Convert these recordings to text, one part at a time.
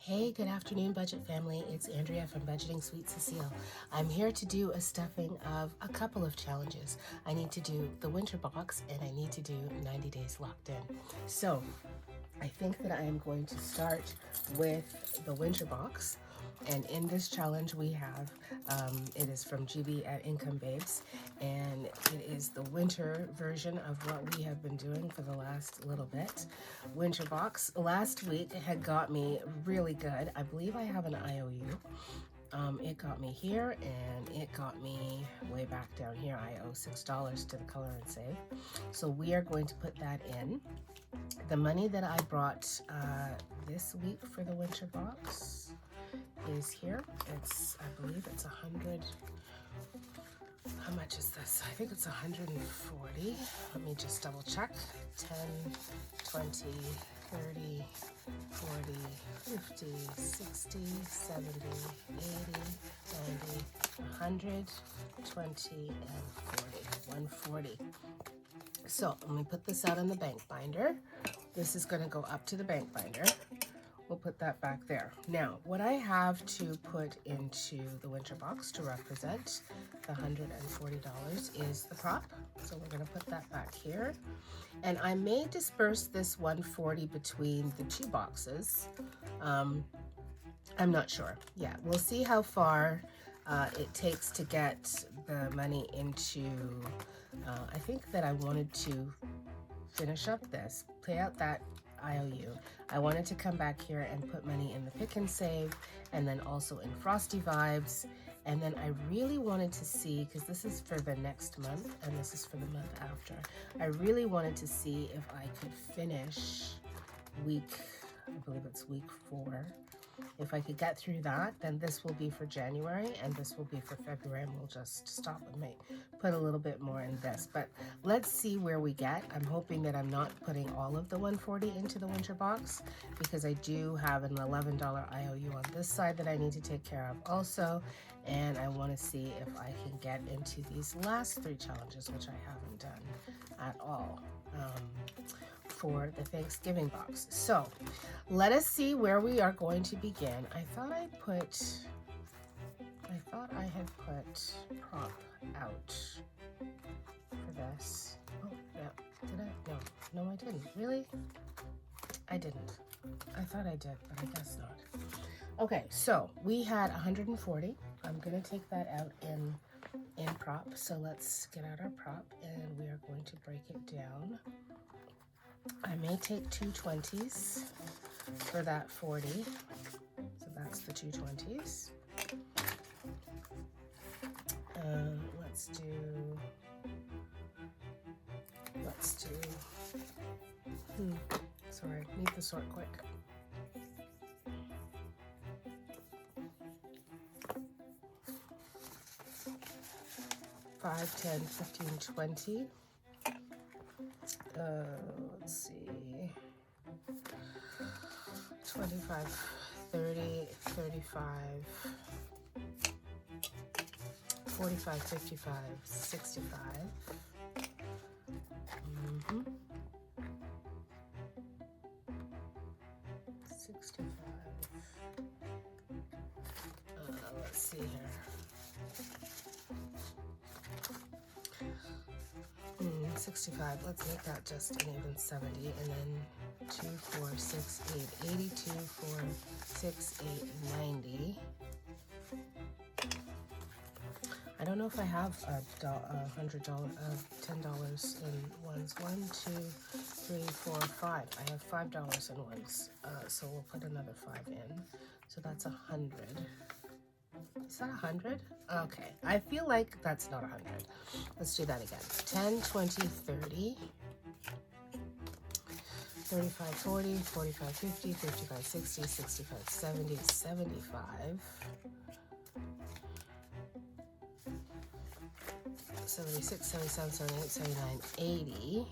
Hey, good afternoon, budget family. It's Andrea from Budgeting Sweet Cecile. I'm here to do a stuffing of a couple of challenges. I need to do the winter box and I need to do 90 days locked in. So I think that I am going to start with the winter box. And in this challenge we have, it is from GB at Income Babes, and it is the winter version of what we have been doing for the last little bit. Winter box. Last week had got me really good. I believe I have an IOU. It got me here and it got me way back down here. I owe $6 to the Color and Save. So we are going to put that in. The money that I brought this week for the winter box is here. It's, I believe it's 100. How much is this? I think it's 140. Let me just double check. 10, 20, 30, 40, 50, 60, 70, 80, 90, 100, 20, and 40. 140. So let me put this out on the bank binder. This is going to go up to the bank binder. We'll put that back there. Now, what I have to put into the winter box to represent the $140 is the prop. So we're gonna put that back here. And I may disperse this 140 between the two boxes. I'm not sure. Yeah, we'll see how far it takes to get the money into, I think that I wanted to finish up this, pay out that IOU. I wanted to come back here and put money in the Pick and Save, and then also in Frosty Vibes. And then I really wanted to see, because this is for the next month and this is for the month after, I really wanted to see if I could finish week, I believe it's week 4. If I could get through that, then this will be for January and this will be for February, and we'll just stop and put a little bit more in this. But let's see where we get. I'm hoping that I'm not putting all of the 140 into the winter box, because I do have an $11 IOU on this side that I need to take care of also, and I want to see if I can get into these last 3 challenges, which I haven't done at all. For the Thanksgiving box. So let us see where we are going to begin. I thought I had put prop out for this. Oh, yeah. Did I? No, I didn't. Really? I didn't. I thought I did, but I guess not. Okay, so we had 140. I'm gonna take that out in prop. So let's get out our prop and we are going to break it down. I may take 2 20s for that 40. So that's the 2 20s. Let's do, sorry, need the sort quick. $5, $10, $15, $20. Let's see, 25, 30, 35, 45, 55, 65. 65. Let's see here. 65, let's make that just an even 70, and then 2, 4, 6, 8, 82, 4, 6, 8, 90. I don't know if I have $10 in ones. 1, 2, 3, 4, 5. I have $5 in ones, so we'll put another 5 in. So that's 100. Is that 100? Okay, I feel like that's not 100. Let's do that again. 10, 20, 30, 35, 40, 45, 50, 55, 60, 65, 70, 75, 76, 77, 78, 79, 80,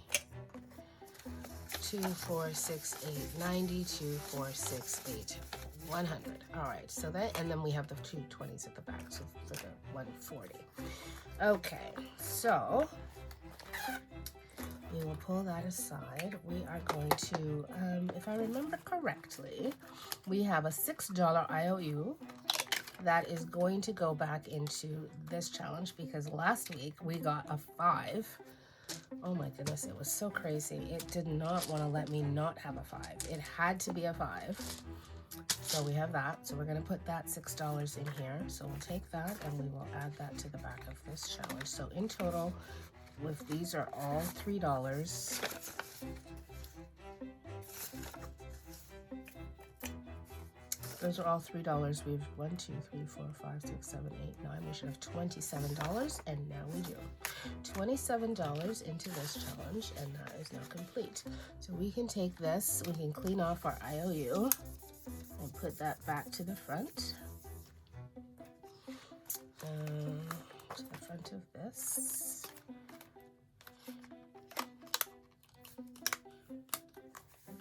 2, 4, 6, 8, 90, 2, 4, 6, 8, 100. All right, so that, and then we have the 2 20s at the back, so for the 140. Okay, so We will pull that aside. We are going to, if I remember correctly, we have a $6 IOU that is going to go back into this challenge because last week we got a 5. Oh my goodness, it was so crazy. It did not want to let me not have a 5. It had to be a 5. So we have that. So we're going to put that $6 in here. So we'll take that and we will add that to the back of this challenge. So in total, if these are all $3, those are all $3. We have 1, 2, 3, 4, 5, 6, 7, 8, 9. We should have $27, and now we do. $27 into this challenge, and that is now complete. So we can take this, we can clean off our IOU and put that back to the front. To the front of this.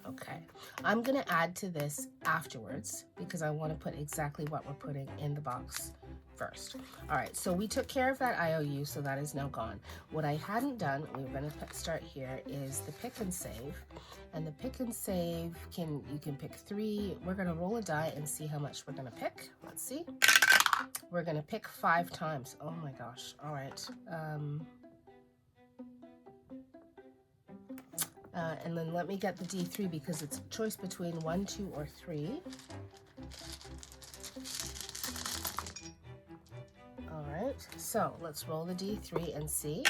Okay, I'm gonna add to this afterwards because I want to put exactly what we're putting in the box first. All right, so we took care of that IOU, so that is now gone. What I hadn't done, we're gonna start here, is the pick and save. And the pick and save, you can pick 3. We're gonna roll a die and see how much we're gonna pick. Let's see. We're gonna pick 5 times. Oh my gosh, all right. And then let me get the D3 because it's a choice between 1, 2, or 3. All right, so let's roll the D3 and see.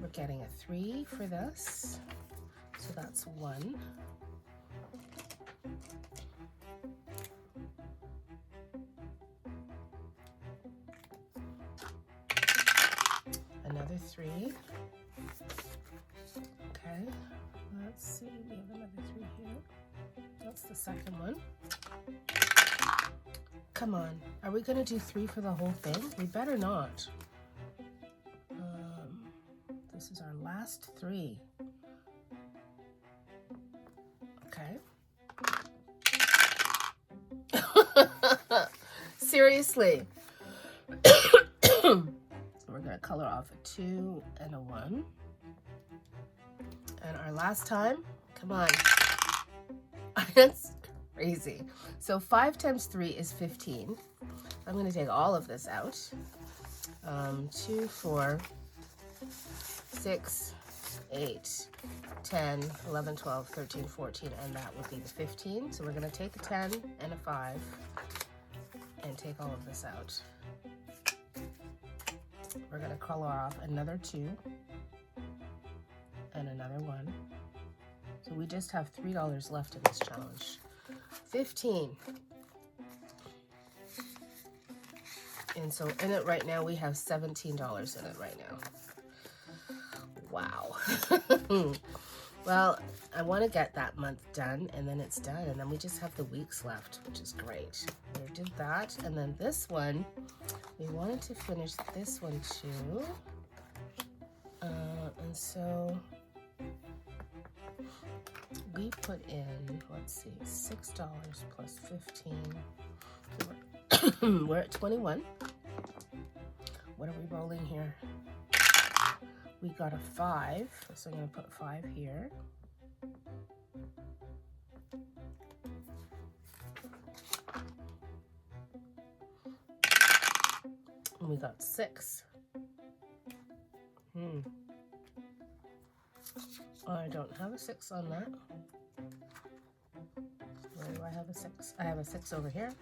We're getting a 3 for this, so that's 1. Another 3. Okay, let's see, we have another 3 here. That's the second one. Come on, are we gonna do 3 for the whole thing? We better not. This is our last 3. Okay. Seriously. So we're gonna color off a 2 and a 1. And our last time, come on. That's crazy. So 5 times 3 is 15. I'm going to take all of this out. 2, 4, 6, 8, 10, 11, 12, 13, 14, and that would be the 15. So we're going to take a 10 and a 5 and take all of this out. We're going to color off another 2 and another 1. So we just have $3 left in this challenge. 15. And so in it right now, we have $17 in it right now. Wow. Well, I want to get that month done, and then it's done, and then we just have the weeks left, which is great. We did that, and then this one, we wanted to finish this one too. And so we put in, let's see, $6 plus 15. We're at 21. What are we rolling here? We got a 5, so I'm going to put 5 here. And we got 6. I don't have a 6 on that. Where do I have a 6? I have a 6 over here.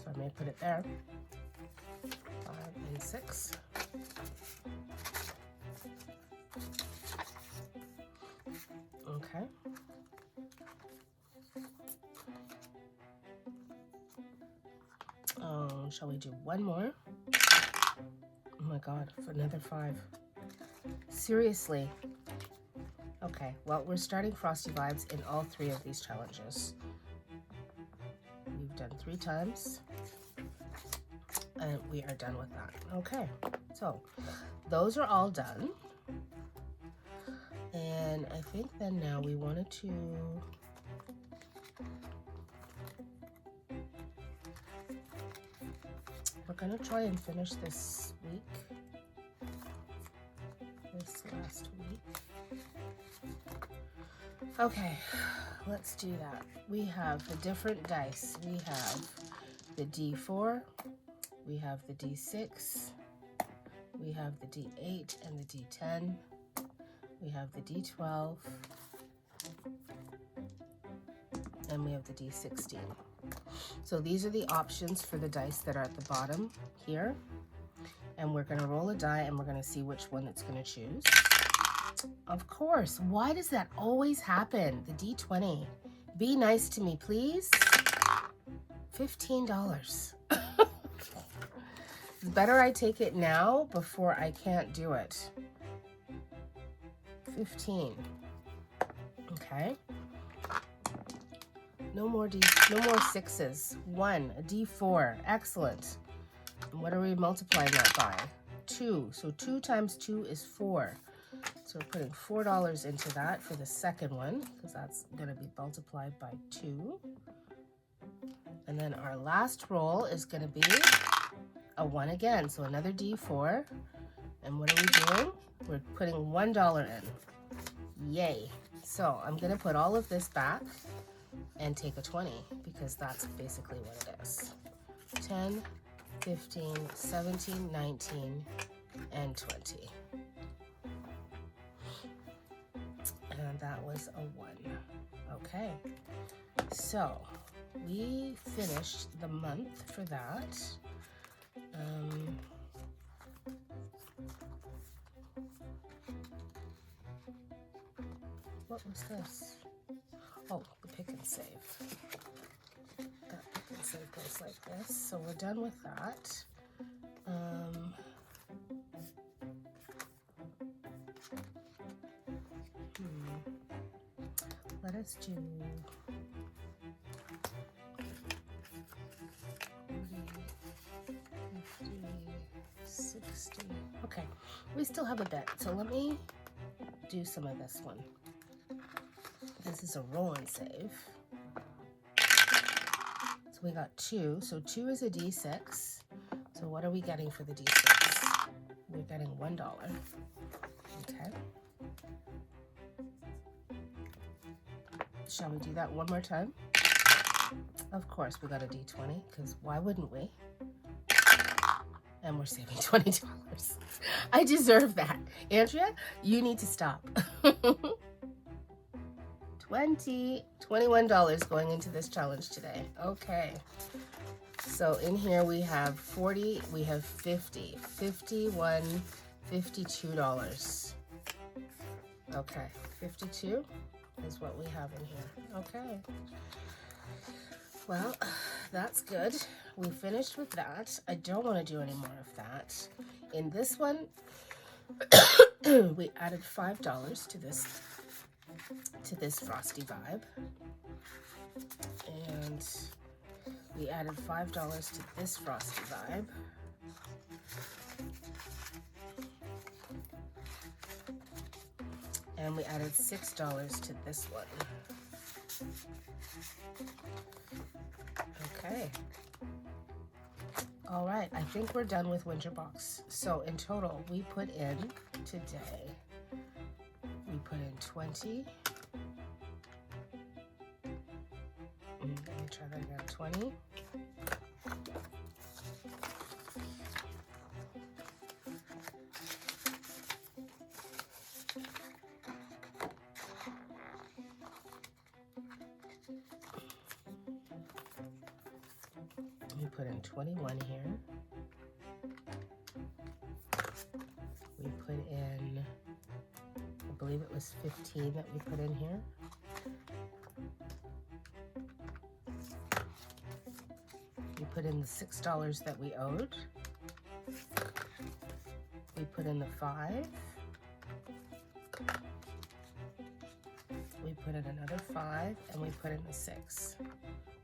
So I may put it there. 5 and 6. Okay. Oh, shall we do one more? Oh my God, for another 5. Seriously. Okay, well, we're starting Frosty Vibes in all 3 of these challenges. We've done 3 times, and we are done with that. Okay, so those are all done. And I think then now we wanted to We're gonna try and finish this week, this last week. Okay, let's do that. We have the different dice. We have the D4, we have the D6, we have the D8 and the D10, we have the D12, and we have the D16. So these are the options for the dice that are at the bottom here. And we're gonna roll a die and we're gonna see which one it's gonna choose. Of course, why does that always happen? The D20. Be nice to me, please. $15. It's better I take it now before I can't do it. 15. Okay. No more sixes. 1, a D4. Excellent. And what are we multiplying that by? 2. So 2 times 2 is 4. So we're putting $4 into that for the second one, because that's going to be multiplied by 2. And then our last roll is going to be a 1 again. So another D4. And what are we doing? We're putting $1 in. Yay. So I'm going to put all of this back and take a 20, because that's basically what it is. 10, 15, 17, 19, and 20. And that was a 1. Okay, so we finished the month for that. What was this? Oh, the pick and save. That pick and save goes like this. So we're done with that. Let us do 40, 50, 60. Okay, we still have a bit. So let me do some of this one. This is a roll and save. So we got 2. So 2 is a D6. So what are we getting for the D6? We're getting $1. Okay. Shall we do that one more time? Of course, we got a D20, because why wouldn't we? And we're saving $20. I deserve that. Andrea, you need to stop. $21 going into this challenge today. Okay. So in here we have 40, we have 50, 51, $52. Okay, 52 is what we have in here. Okay. Well, that's good. We finished with that. I don't want to do any more of that. In this one, we added $5 to this Frosty Vibe. And we added $5 to this Frosty Vibe. And we added $6 to this one. Okay. All right, I think we're done with Winter Box. So in total, we put in today, we put in 20. Let me try that again, 20. We put in 21 here. We put in, I believe it was 15 that we put in here. We put in the $6 that we owed. We put in the 5. We put in another 5, and we put in the 6.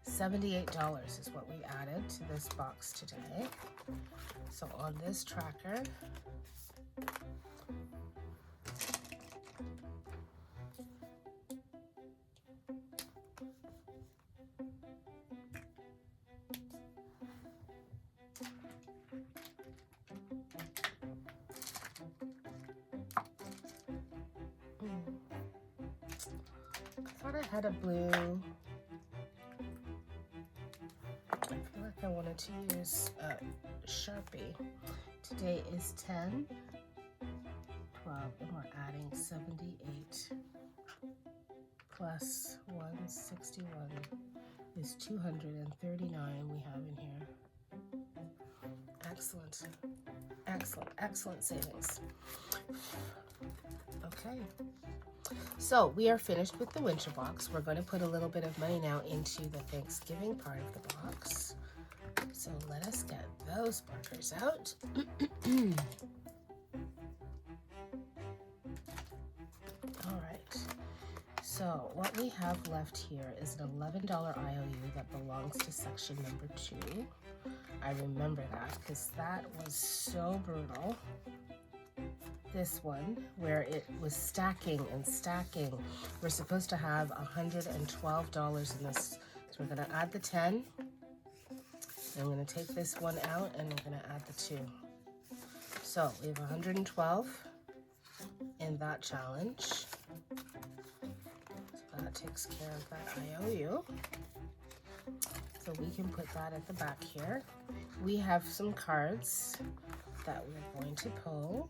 $78 is what we added to this box today. So on this tracker, thought I had a blue. I feel like I wanted to use a Sharpie. Today is 10, 12, and we're adding 78 plus 161 is 239 we have in here. Excellent, excellent, excellent savings. Okay, so we are finished with the winter box. We're going to put a little bit of money now into the Thanksgiving part of the box. So let us get those markers out. All right, so what we have left here is an $11 IOU that belongs to section number 2. I remember that because that was so brutal. This one, where it was stacking and stacking. We're supposed to have $112 in this. So we're gonna add the 10. I'm gonna take this one out and we're gonna add the 2. So we have 112 in that challenge. So that takes care of that IOU. So we can put that at the back here. We have some cards that we're going to pull.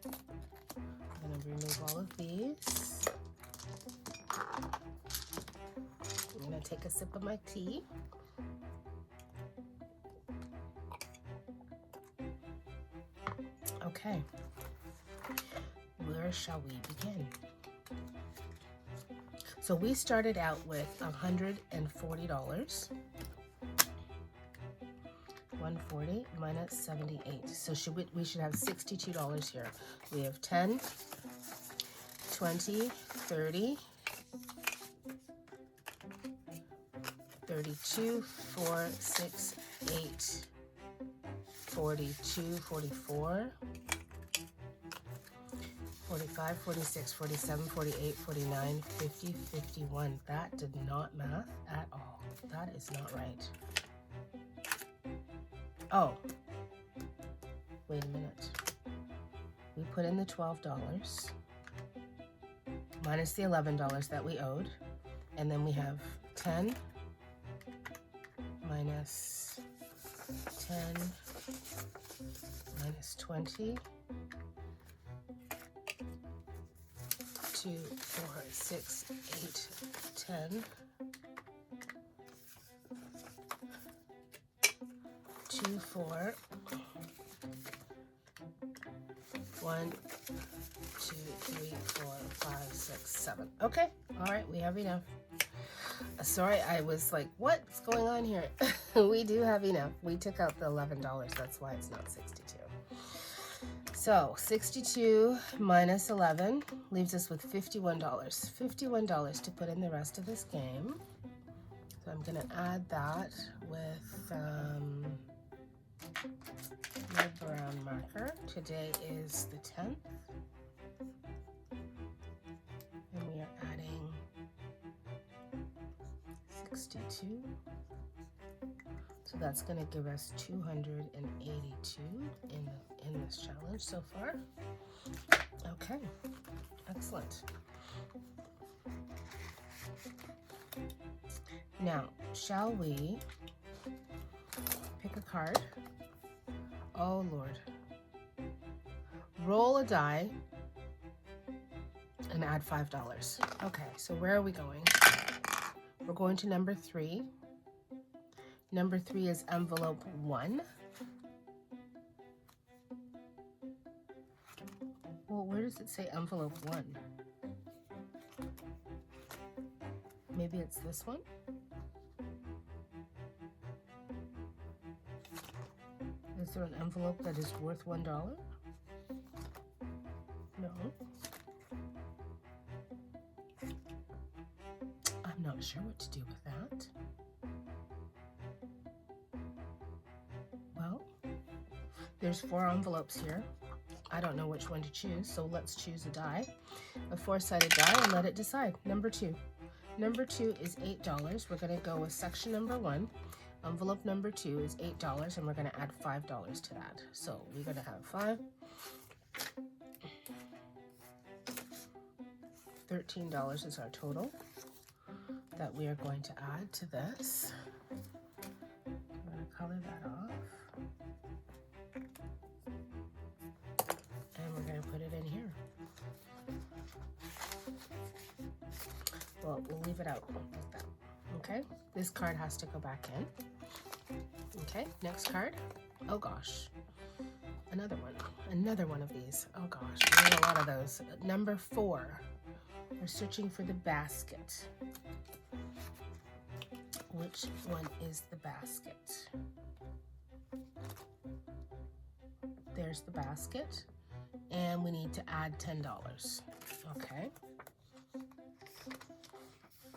I'm going to remove all of these. I'm going to take a sip of my tea. Okay, where shall we begin? So we started out with $140. 140 minus 78. So we should have $62 here. We have 10, 20, 30, 32, 4, 6, 8, 42, 44, 45, 46, 47, 48, 49, 50, 51. That did not math at all. That is not right. Oh, wait a minute. We put in the $12 minus the $11 that we owed, and then we have 10 minus 10 minus 20, 2, 4, 6, 8, 10, 2, 4, 1, 2, 3, 4, 5, 6, 7. Okay, all right, we have enough. Sorry, I was like, what's going on here? We do have enough. We took out the $11. That's why it's not 62. So 62 minus 11 leaves us with $51. $51 to put in the rest of this game. So I'm going to add that with my brown marker. Today is the 10th. And we are adding 62. So that's going to give us 282 in this challenge so far. Okay, excellent. Now, shall we pick a card? Oh, Lord. Roll a die and add $5. Okay, so where are we going? We're going to number 3. Number 3 is envelope 1. Well, where does it say envelope 1? Maybe it's this one? Is there an envelope that is worth $1? No. I'm not sure what to do with that. Well, there's 4 envelopes here. I don't know which one to choose, so let's choose a die, a 4-sided die, and let it decide. Number 2. Number 2 is $8. We're going to go with section number 1. Envelope number 2 is $8, and we're going to add $5 to that. So we're going to have 5. $13 is our total that we are going to add to this. I'm going to color that off. And we're going to put it in here. Well, we'll leave it out like that. Okay, this card has to go back in. Okay, next card. Oh gosh, another one of these. Oh gosh, we need a lot of those. Number 4, we're searching for the basket. Which one is the basket? There's the basket, and we need to add $10. Okay.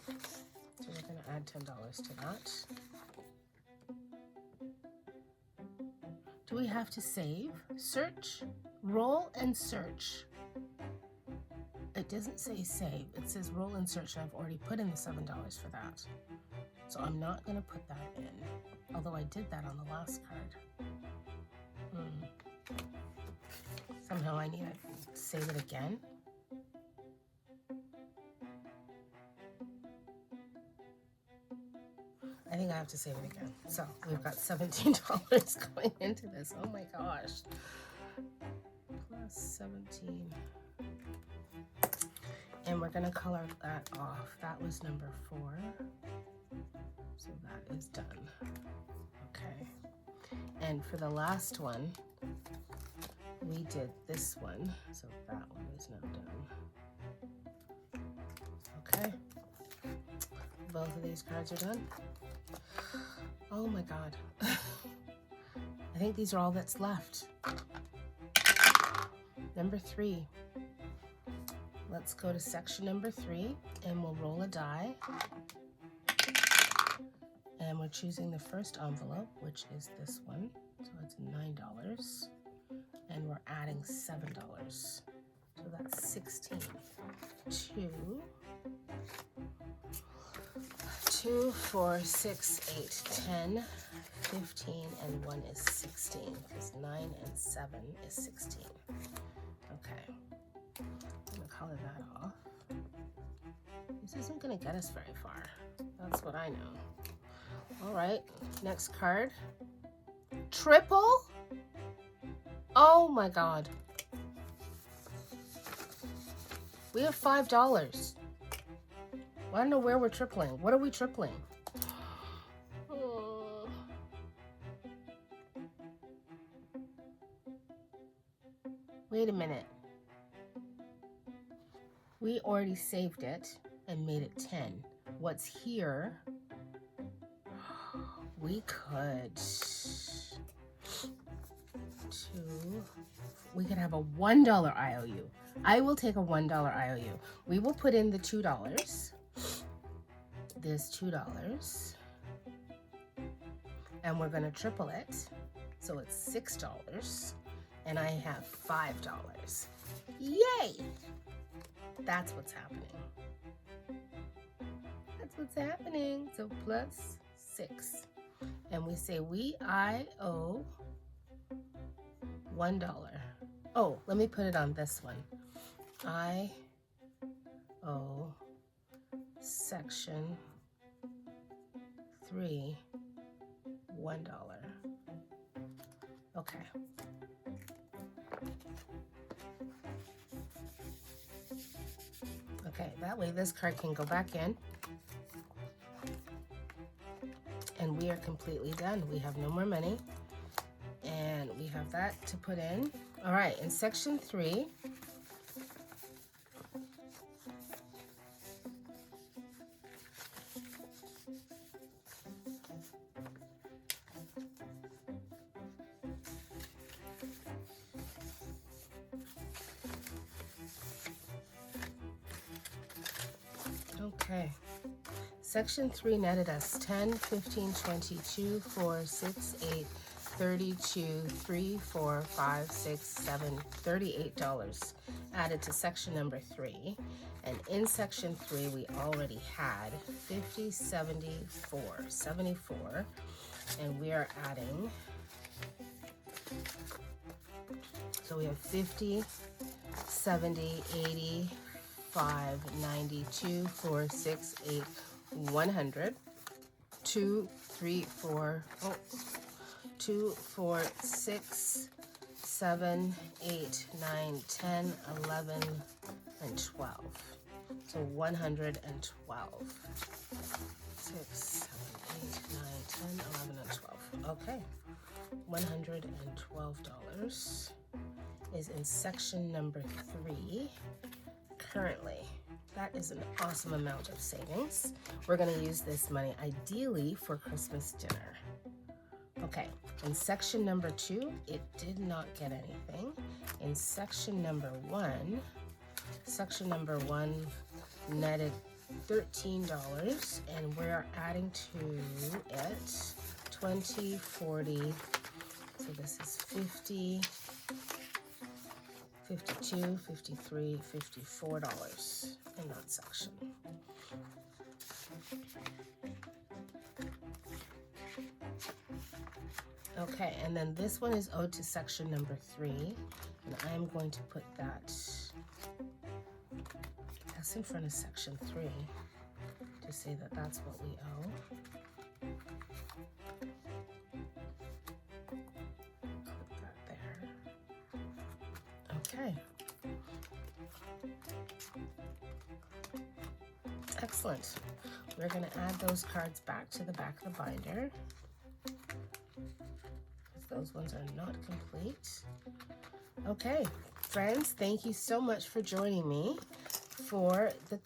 So we're going to add $10 to that. Do we have to save? Search, roll, and search. It doesn't say save. It says roll and search, and I've already put in the $7 for that. So I'm not going to put that in, although I did that on the last card. Somehow I need to save it again. I think I have to save it again. So we've got $17 going into this. Oh my gosh. Plus 17. And we're going to color that off. That was number 4. So that is done. Okay. And for the last one, we did this one. So that one is now done. Okay. Both of these cards are done. Oh my God. I think these are all that's left. Number 3. Let's go to section number 3 and we'll roll a die. And we're choosing the first envelope, which is this one. So it's $9. And we're adding $7. So that's 16. 2, 4, 6, 8, 10, 15, and 1 is 16, because 9 and 7 is 16. Okay, I'm gonna color that off. This isn't gonna get us very far. That's what I know. All right, next card. Triple? Oh my God. We have $5. I don't know where we're tripling. What are we tripling? Oh. Wait a minute. We already saved it and made it 10. What's here? We could... We could have a $1 IOU. I will take a $1 IOU. We will put in the $2. There's $2. And we're going to triple it. So it's $6. And I have $5. Yay! That's what's happening. That's what's happening. So plus 6. And we say I owe $1. Oh, let me put it on this one. I owe section 3 $1. Okay. Okay, that way this card can go back in. And we are completely done. We have no more money. And we have that to put in. All right, in section 3, okay. Section 3 netted us 10, 15, 22, 4, 6, 8, 32, 3, 4, 5, 6, 7, $38 added to section number 3. And in section 3, we already had 50, 74, 74. And we are adding, so we have 50, 70, 80, 5, 90, 2, 4, 6, 8, 100, 2, 3, 4, 2, 4, 6, 7, 8, 9, 10, 11, and 12. So 112. 6, 7, 8, 9, 10, 11, and 12. Okay. $112 is in section number 3 currently. That is an awesome amount of savings. We're going to use this money ideally for Christmas dinner. Okay, in section number 2, it did not get anything. In section number 1, netted $13, and we're adding to it 20, 40, so this is 50, 52, 53, $54 in that section. Okay, and then this one is owed to section number 3, and I'm going to put that's in front of section 3 to say that that's what we owe. Put that there. Okay. Excellent. We're going to add those cards back to the back of the binder, because those ones are not complete. Okay, friends, thank you so much for joining me for the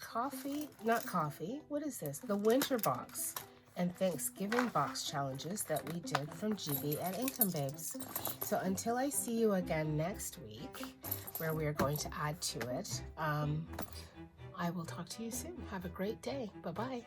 the winter box and Thanksgiving box challenges that we did from GB at Income Babes. So until I see you again next week, where we are going to add to it, I will talk to you soon. Have a great day. Bye-bye.